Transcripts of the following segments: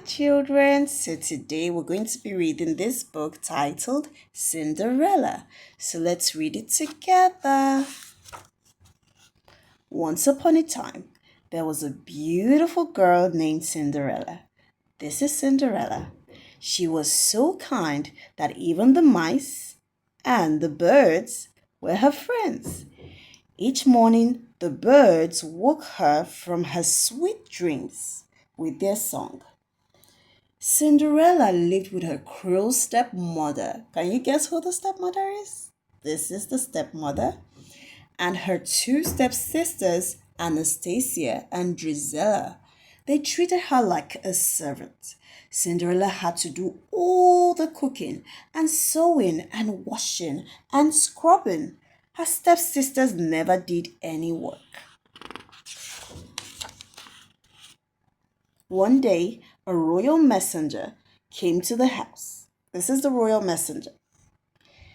children. So today we're going to be reading this book titled Cinderella. So let's read it together. Once upon a time, there was a beautiful girl named Cinderella. This is Cinderella. She was so kind that even the mice and the birds were her friends. Each morning, the birds woke her from her sweet dreams with their song. Cinderella lived with her cruel stepmother. Can you guess who the stepmother is? This is the stepmother. And her two stepsisters, Anastasia and Drizella. They treated her like a servant. Cinderella had to do all the cooking and sewing and washing and scrubbing. Her stepsisters never did any work. One day, a royal messenger came to the house. This is the royal messenger.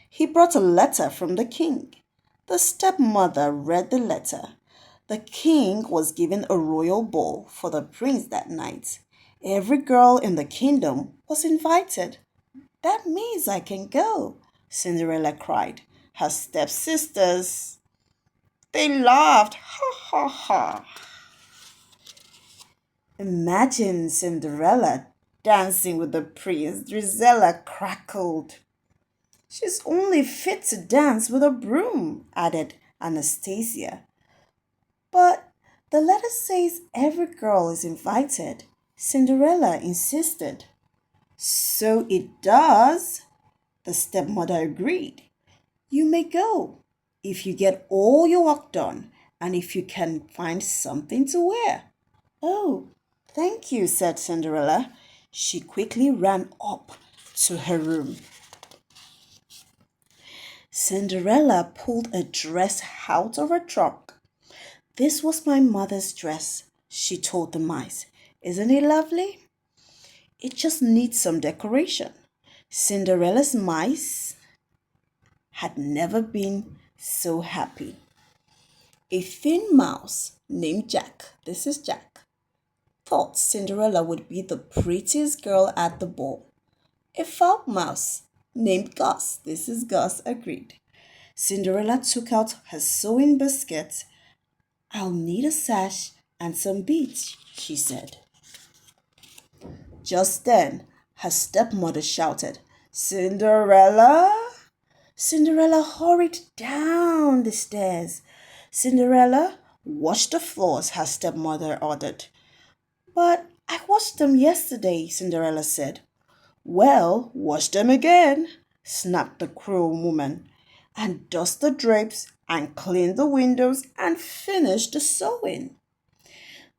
He brought a letter from the king. The stepmother read the letter. The king was given a royal ball for the prince that night. Every girl in the kingdom was invited. That means I can go, Cinderella cried. Her stepsisters, they laughed. Ha ha ha. Imagine Cinderella dancing with the prince. Drizella crackled. She's only fit to dance with a broom, added Anastasia. But the letter says every girl is invited, Cinderella insisted. So it does, the stepmother agreed. You may go if you get all your work done and if you can find something to wear. Oh, thank you, said Cinderella. She quickly ran up to her room. Cinderella pulled a dress out of her trunk. This was my mother's dress, she told the mice. Isn't it lovely? It just needs some decoration. Cinderella's mice had never been so happy. A thin mouse named Jack, this is Jack, thought Cinderella would be the prettiest girl at the ball. A fat mouse named Gus, this is Gus, agreed. Cinderella took out her sewing basket. I'll need a sash and some beads, she said. Just then, her stepmother shouted, Cinderella! Cinderella hurried down the stairs. Cinderella, wash the floors, her stepmother ordered. But I washed them yesterday, Cinderella said. Well, wash them again, snapped the cruel woman, and dust the drapes and clean the windows and finish the sewing.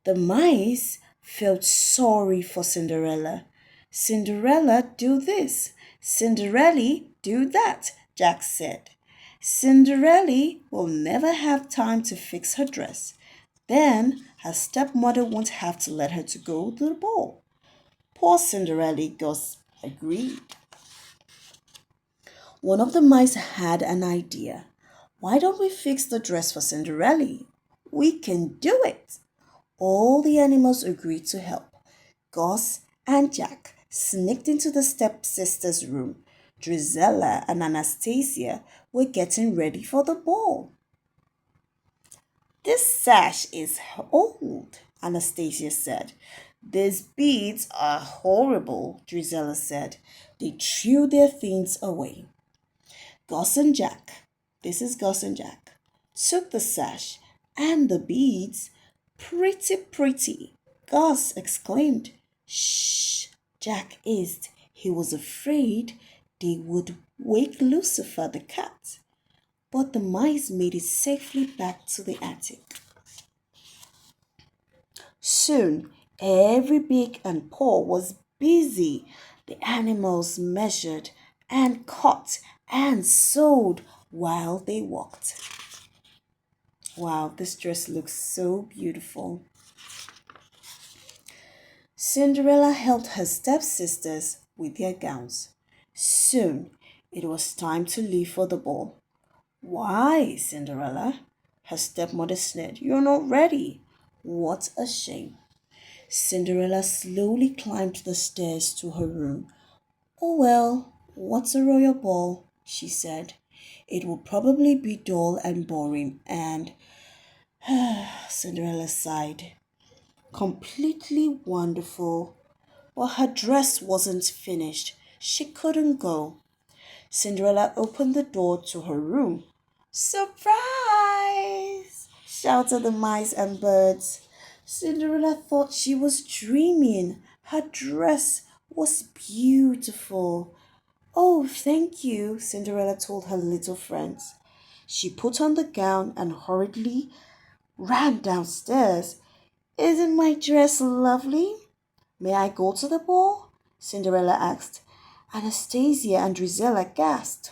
The mice felt sorry for Cinderella. Cinderella, do this. Cinderella, do that, Jack said. Cinderella will never have time to fix her dress. Then her stepmother won't have to let her to go to the ball. Poor Cinderella, Gus agreed. One of the mice had an idea. Why don't we fix the dress for Cinderella? We can do it. All the animals agreed to help. Gus and Jack sneaked into the stepsisters' room. Drizella and Anastasia were getting ready for the ball. This sash is old, Anastasia said. These beads are horrible, Drizella said. They threw their things away. Gus and Jack, this is Gus and Jack, took the sash and the beads. Pretty, pretty, Gus exclaimed. Shh, Jack hissed. He was afraid they would wake Lucifer the cat. But the mice made it safely back to the attic. Soon, every beak and paw was busy. The animals measured and cut and sewed while they walked. Wow, this dress looks so beautiful. Cinderella helped her stepsisters with their gowns. Soon, it was time to leave for the ball. Why, Cinderella? Her stepmother sneered. You're not ready. What a shame. Cinderella slowly climbed the stairs to her room. Oh well, what's a royal ball? She said. It will probably be dull and boring, and Cinderella sighed. Completely wonderful. But her dress wasn't finished. She couldn't go. Cinderella opened the door to her room. Surprise! Shouted the mice and birds. Cinderella thought she was dreaming. Her dress was beautiful. Oh, thank you, Cinderella told her little friends. She put on the gown and hurriedly ran downstairs. Isn't my dress lovely? May I go to the ball? Cinderella asked. Anastasia and Drizella gasped.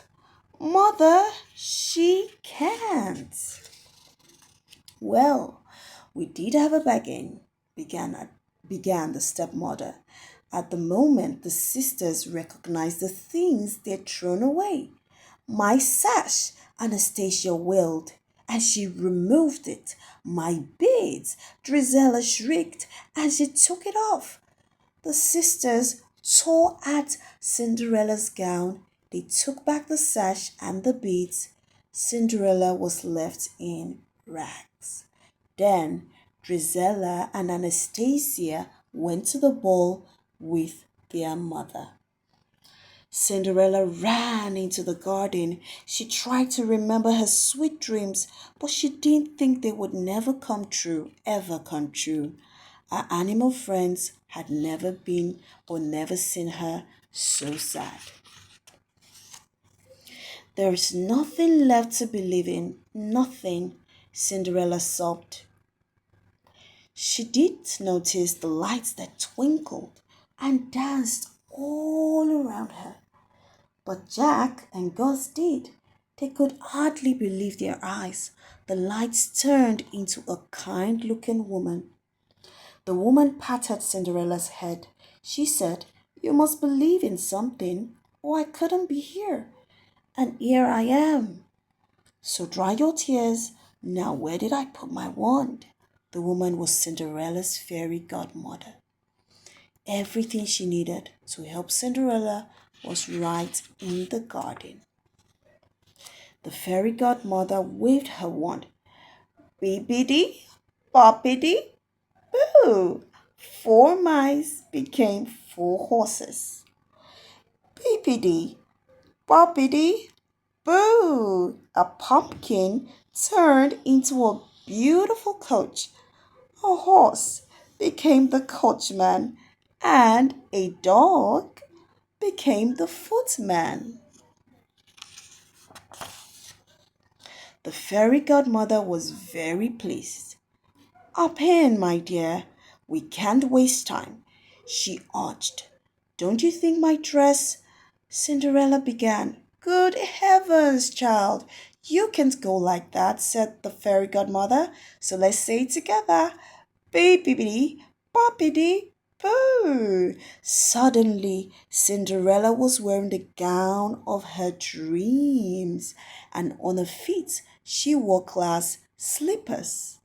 Mother, she can't. Well, we did have a bargain, began the stepmother. At the moment, the sisters recognized the things they'd thrown away. My sash, Anastasia wailed, and she removed it. My beads, Drizella shrieked, and she took it off. The sisters tore at Cinderella's gown. They took back the sash and the beads. Cinderella was left in rags. Then Drizella and Anastasia went to the ball with their mother. Cinderella ran into the garden. She tried to remember her sweet dreams, but she didn't think they would never come true, ever come true. Her animal friends had never been or never seen her so sad. There is nothing left to believe in, nothing, Cinderella sobbed. She did notice the lights that twinkled and danced all around her. But Jack and Gus did. They could hardly believe their eyes. The lights turned into a kind-looking woman. The woman patted Cinderella's head. She said, You must believe in something, or I couldn't be here. And here I am. So dry your tears. Now where did I put my wand? The woman was Cinderella's fairy godmother. Everything she needed to help Cinderella was right in the garden. The fairy godmother waved her wand. Bibbidi, boppidi, boo! 4 mice became 4 horses. Bibbidi, boppidi, boo! A pumpkin turned into a beautiful coach. A horse became the coachman, and a dog became the footman. The fairy godmother was very pleased. Up in, my dear. We can't waste time, she urged. Don't you think my dress? Cinderella began. Good heavens, child, you can't go like that, said the fairy godmother. So let's say it together. Bibbidi, boppidi, boo! Suddenly, Cinderella was wearing the gown of her dreams, and on her feet she wore glass slippers.